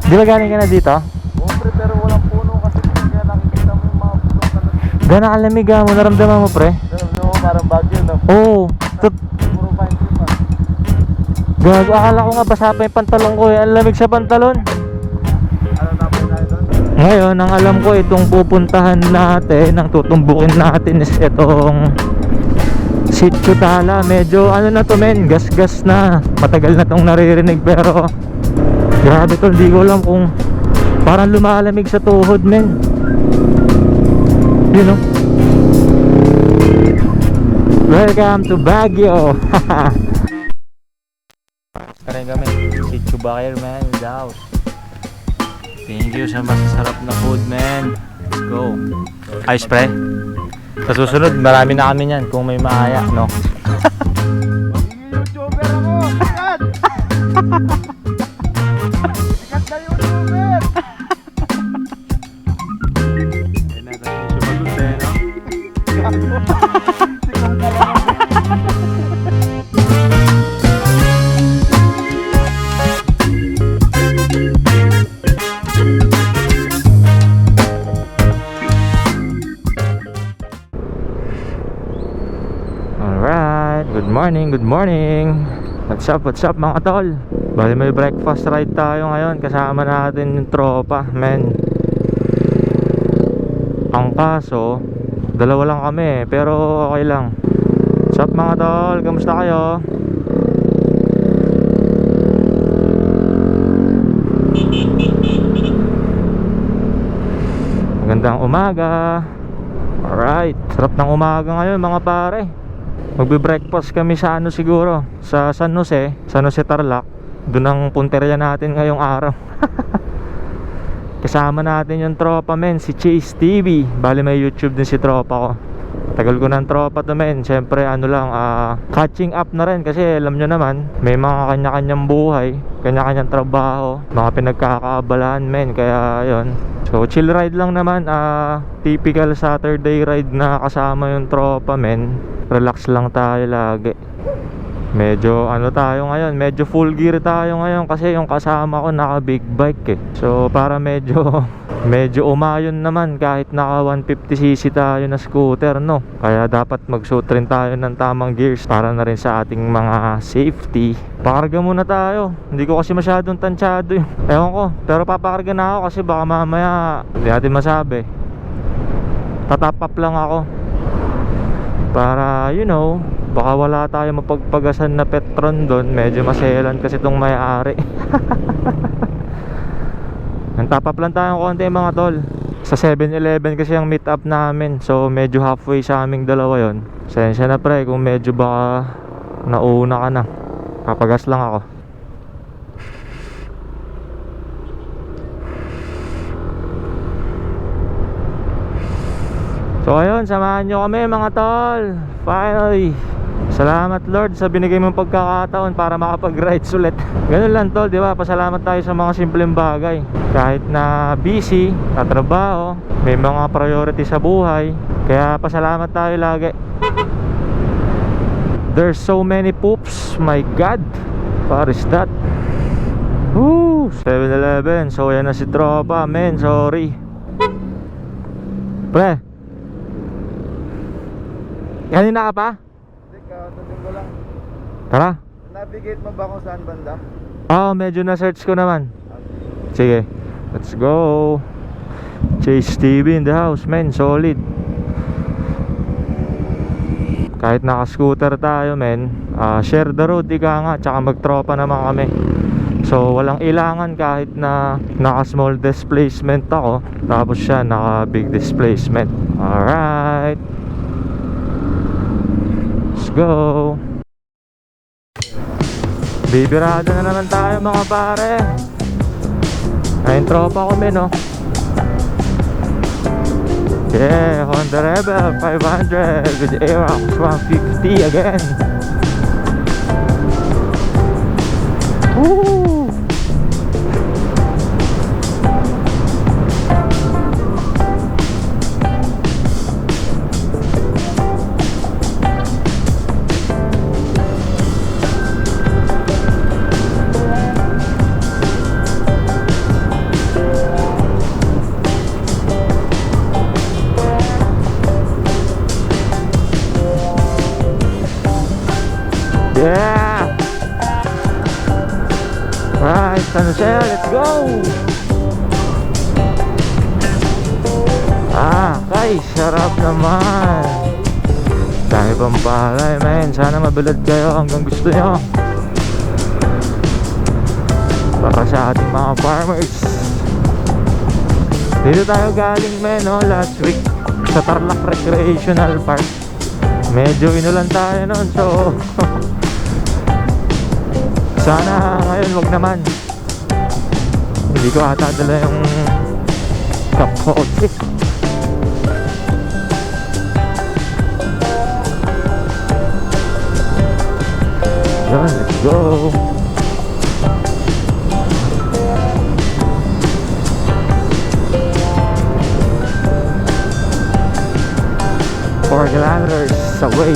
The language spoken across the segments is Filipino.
Di ba galing ka na dito? Pre, pero walang puno kasi kaya nakikita mo yung mga pulong talon. Gana kalamig mo, naramdaman mo pre? Alam mo, parang bagyo, no? Oo. Puro pine tree pa. Gago, akala ko nga basa pa yung pantalon ko eh. Ang lamig sa pantalon. Ano tapos tayo doon? Ngayon, ang alam ko itong pupuntahan natin, ang tutumbukin natin is itong Sitio Tala. Medyo ano na to men, gas-gas na. Matagal na tong naririnig pero grabe to, hindi ko alam kung parang lumalamig sa tuhod men. You know? Welcome to Baguio. Karin kami, Sitio Bakir man, in the house. Thank you sa masasarap na food man. Let's go. Ice pre. Sa susunod, marami na kami niyan kung may maaya, no? Magiging YouTuber ako! Sikat! Sikat na YouTuber! Ay na, tapos yung malutin, no? Sikat na lang. Alright, good morning. What's up mga tol? Bali may breakfast ride tayo ngayon. Kasama natin yung tropa, men. Ang kaso, dalawa lang kami, pero okay lang. What's up mga tol? Kamusta kayo? Magandang umaga. Alright, sarap ng umaga ngayon mga pare. Magbe-breakfast kami sa ano siguro, sa San Jose Tarlac. Doon ang punteriya natin ngayong araw. Kasama natin yung tropa men, si Chase TV. Bali may YouTube din si tropa ko. Tagal ko ng tropa to men. Siyempre ano lang, catching up na rin. Kasi alam nyo naman, may mga kanya-kanyang buhay, kanya-kanyang trabaho, mga pinagkakaabalahan men. Kaya yon. So chill ride lang naman, typical Saturday ride na kasama yung tropa men. Relax lang tayo lagi. Medyo ano tayo ngayon, medyo full gear tayo ngayon kasi yung kasama ko naka big bike eh. So para medyo umayon naman kahit naka 150cc tayo na scooter, no. Kaya dapat magsuot rin tayo ng tamang gears para na rin sa ating mga safety. Pakarga muna tayo. Hindi ko kasi masyadong tansyado yun. Ewan ko, pero papakarga na ako kasi baka mamaya hindi natin masabi. Tatap up lang ako para you know, baka wala tayo mapagpagasan na Petron doon. Medyo maselan kasi itong may-ari. Nantap up lang tayo konti mga tol. Sa 7-Eleven kasi ang meet up namin. So medyo halfway sa aming dalawa yon. Sensya na pre kung medyo baka nauna ka na. Papagas lang ako. So ayun, samahan nyo kami mga tol. Finally, salamat Lord sa binigay mong pagkakataon para makapag-rides ulit. Ganun lang tol, di ba? Pasalamat tayo sa mga simpleng bagay. Kahit na busy, na trabaho, may mga priority sa buhay. Kaya pasalamat tayo lagi. There's so many poops, my God. What is that? Woo, 7-Eleven. So yan na si tropa, men, sorry. Pre, kanina ka pa? Hindi, kakatatin ko lang. Tara. Navigate mo ba kung saan banda? Medyo na-search ko naman. Sige, let's go. Chase TV in the house, men, solid. Kahit naka-scooter tayo, men, share the road, ika nga. Tsaka magtropa naman kami. So walang ilangan kahit na naka-small displacement ako, tapos siya naka-big displacement. Alright, let's go. Bibirada na naman tayo mga pare. Ayun tropa ko men, no. Yeah, Honda Rebel 500 with Aerox 150 again. Woo! saya, let's go! Kay, sarap naman. Dami pang palay, men. Sana mabilad kayo hanggang gusto nyo. Para sa ating mga farmers. Dito tayo galing, men, no? Last week sa Tarlac Recreational Park. Medyo inulan tayo nun, so sana ngayon wag naman. Hindi ko ata dala yung kapote. Let's go. For kilometers away.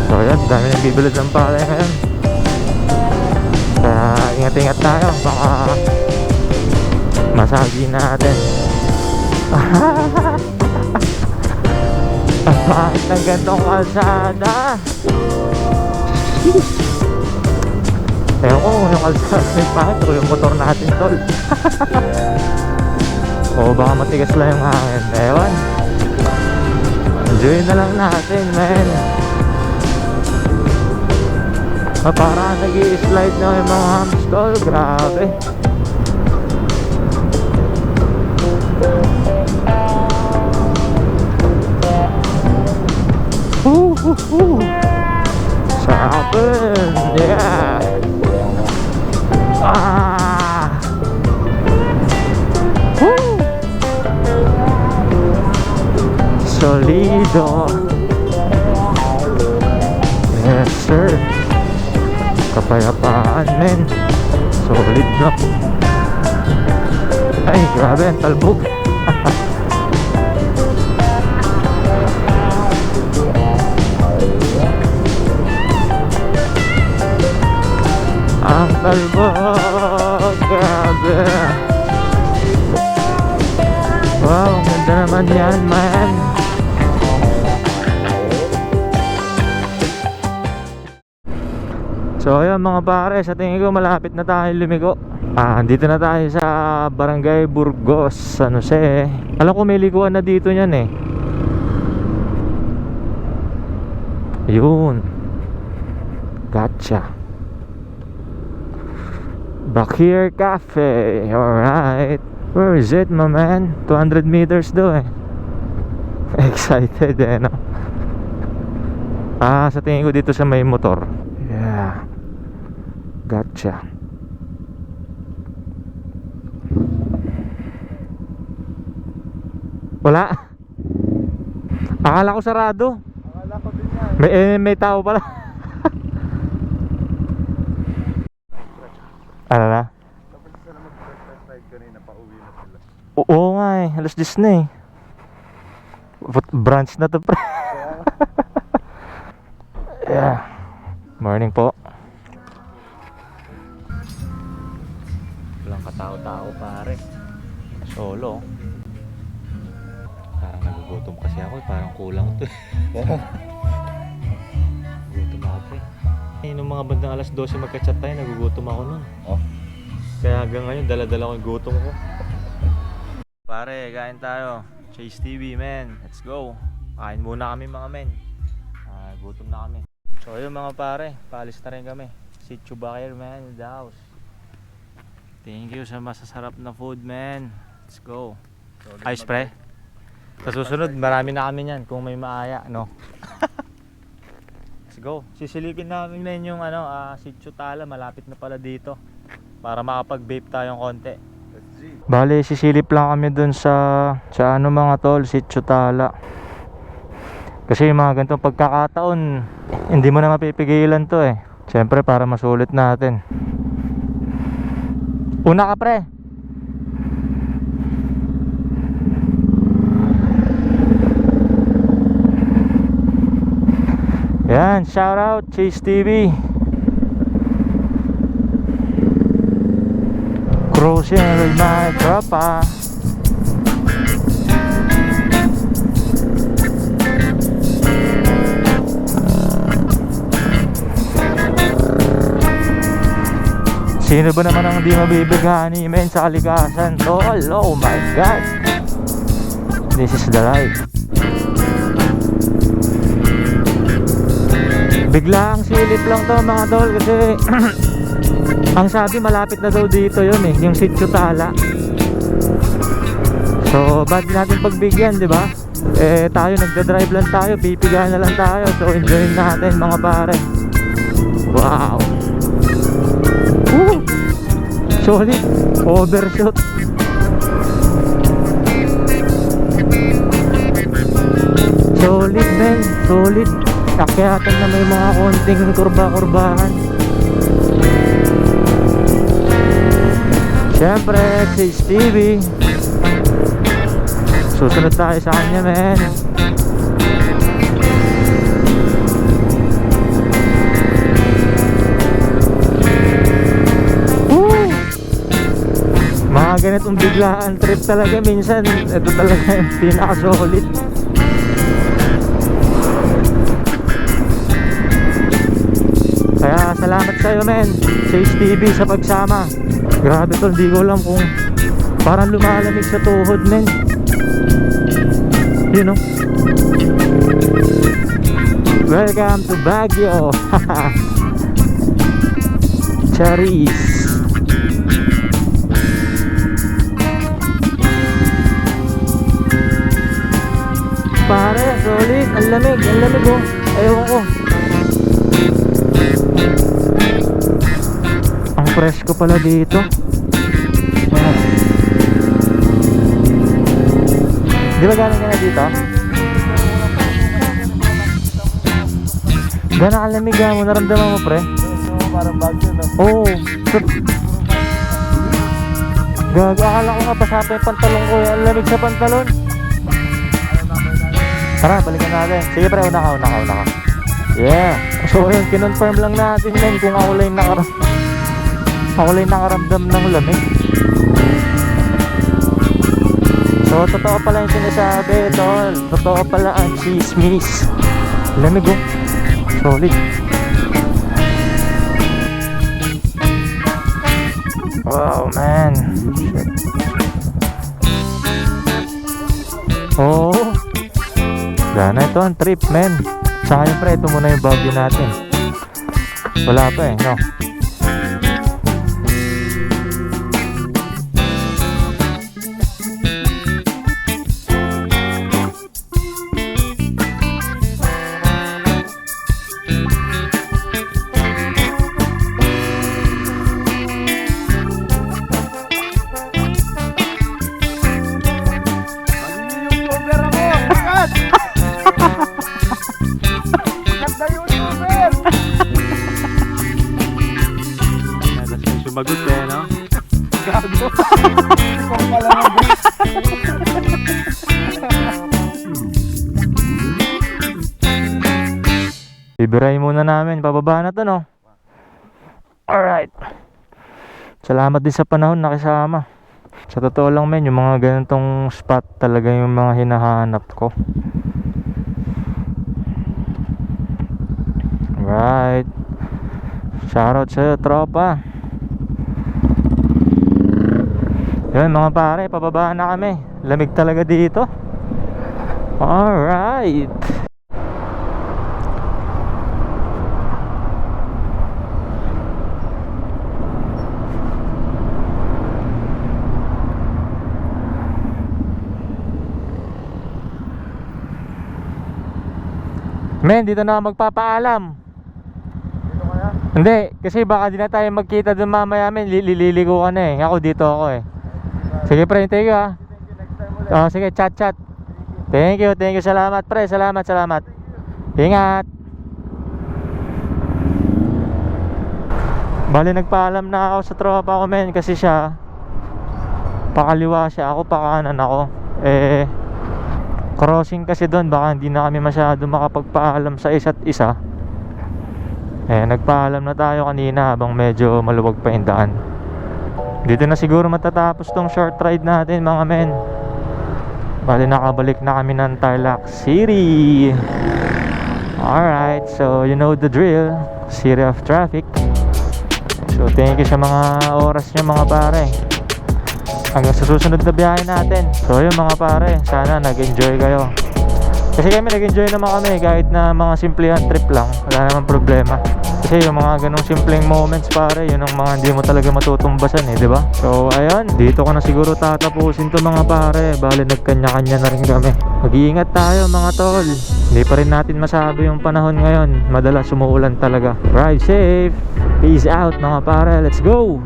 So yan, dami nang bibilad ng palay ngayon. Kaya ingat-ingat tayo, baka masagi natin. Ang pangit ng gantong kalsada. Ewan ko kung yung kalsada may pangit o yung motor natin, tol. O baka matigas lang yung hangin. Ewan. Enjoy na lang natin, man. Parang nag-i-slide na yung mga hams, tol. Grabe. Sarapin. Yeah. Solido. Yes, sir. Kapayapaan, men. Solid na. Ay, grabe ang talbog. Ang talbog. Grabe. Wow, ang ganda naman yan, man. So ayun mga pare, sa tingin ko malapit na tayo lumigo. Dito na tayo sa Barangay Burgos, San Jose. Alam ko may liguan na dito niyan eh. Yun. Gotcha. Bakir Cafe. Alright. Where is it, my man? 200 meters do eh. Excited eh, no? Sa tingin ko dito sa may motor. Yeah. Gotcha. Wala. Akala ko sarado. Akala ko din yan. May tao pala. Ano na? Tapos sila mag-first ride kanina, pauwi na sila. Oo nga eh. Alas 10 na eh. Branch na to, pre. Yeah. Morning po. Walang katao-tao, pare. Solo. Parang nagugutom kasi ako eh. Parang kulang to eh. Gutom ako eh. Nung mga bandang alas 12 magka-chat tayo, nagugutom ako nun. Oh. Kaya hanggang ngayon, dala-dala ko yung gutom ko. Pare, kain tayo. Chase TV, men. Let's go. Kain muna kami mga men. Gutom na kami. So yun mga pare, paalis na rin kami. Si Chubakir, man, in the house. Thank you sa masasarap na food, man. Let's go. Ice pre. Sa susunod, marami na kami niyan kung may maaya, no? Let's go. Sisilipin namin men yung Sitio Tala, malapit na pala dito. Para makapag-vape tayong konti. Bale, sisilip lang kami dun sa mga tol, Sitio Tala. Kasi yung mga ganitong pagkakataon, hindi mo na mapipigilan to eh. Siyempre para masulit natin. Una ka pre. Yan, shout out Chase TV. Cruising with my tropa. Sino ba naman ang di mabibigani men sa kalikasan, tol? Oh my God, this is the life. Biglaang silip lang to mga tol, kasi ang sabi malapit na daw dito yun eh, yung Sitio Tala. So ba't di natin pagbigyan, di ba? Eh tayo nagda-drive lang tayo, pipigahan na lang tayo. So enjoy natin mga pare. Wow. Woo! Solid. Overshot. Solid men, solid. Akyatan na may mga konting kurba-kurbahan. Siyempre, Chase TV. Susunod tayo sa kanya men. Mga ganitong biglaan trip talaga minsan. Ito talaga yung pinaka-solid. Kaya salamat sa'yo men, Chase TV, sa pagsama. Grabe tol, di ko alam kung parang lumalamig sa tuhod men. You know. Welcome to Baguio. Charis. Pare, solid. Ang lamig oh. Ewan ko. Ang fresh ko pala dito. Di ba galing ka na dito? Gana kalamig mo, naramdaman mo pre? Parang bagyo na. Oo. Gago, akala ko nga basa pa yung pantalon ko. Ang lamig sa pantalon. Tara, balikan natin. Sige pre, una ka. Yeah. So yun, kinonfirm lang natin men kung ako lang nakaramdam ng lamig. So totoo pala yung sinasabi tol. Totoo pala ang chismis. Lamig oh. Solid. Wow man. Oh, gana ito ang trip men. Saka yung pre, ito muna yung Baguio natin. Wala pa eh, no? Sumagot eh, no? Gago. Kung pala mag-break. Ibiray muna namin, bababa na to no? Alright. Salamat din sa panahon nakisama. Sa totoo lang men, yung mga ganitong spot talaga yung mga hinahanap ko. Alright. Shoutout sa'yo tropa. Yun mga pare, pababa na kami. Lamig talaga dito. Alright. Men, dito na ako magpapaalam. Dito kaya? Hindi, kasi baka di na tayo magkita dun mamaya men. Liligo ka na eh. Ako dito ako eh. Sige pre, thank you ah. Next time ulit. Sige, chat. Thank you, salamat pre, salamat. Ingat. Bali nagpaalam na ako sa tropa ko men, kasi siya pakaliwa siya, ako pakanan ako. Eh crossing kasi doon, baka hindi na kami masyado makapagpaalam sa isa't isa. Eh nagpaalam na tayo kanina habang medyo maluwag pa yung daan. Dito na siguro matatapos tong short ride natin mga men. Bali nakabalik na kami ng Tarlac City. Alright, so you know the drill. City of traffic. So So thank you sa mga oras nyo mga pare. Hanggang sa susunod na biyahe natin. So yun mga pare, sana nag-enjoy kayo. Kasi kami nag-enjoy naman kami kahit na mga simplihan trip lang. Wala namang problema. Kasi yung mga ganong simpleng moments pare, yun ang mga hindi mo talaga matutumbasan eh, di ba? So ayun, dito ko na siguro tatapusin to mga pare. Bali nagkanya-kanya na rin kami. Mag-iingat tayo mga tol. Hindi pa rin natin masabi yung panahon ngayon. Madalas umuulan talaga. Ride safe. Peace out mga pare. Let's go!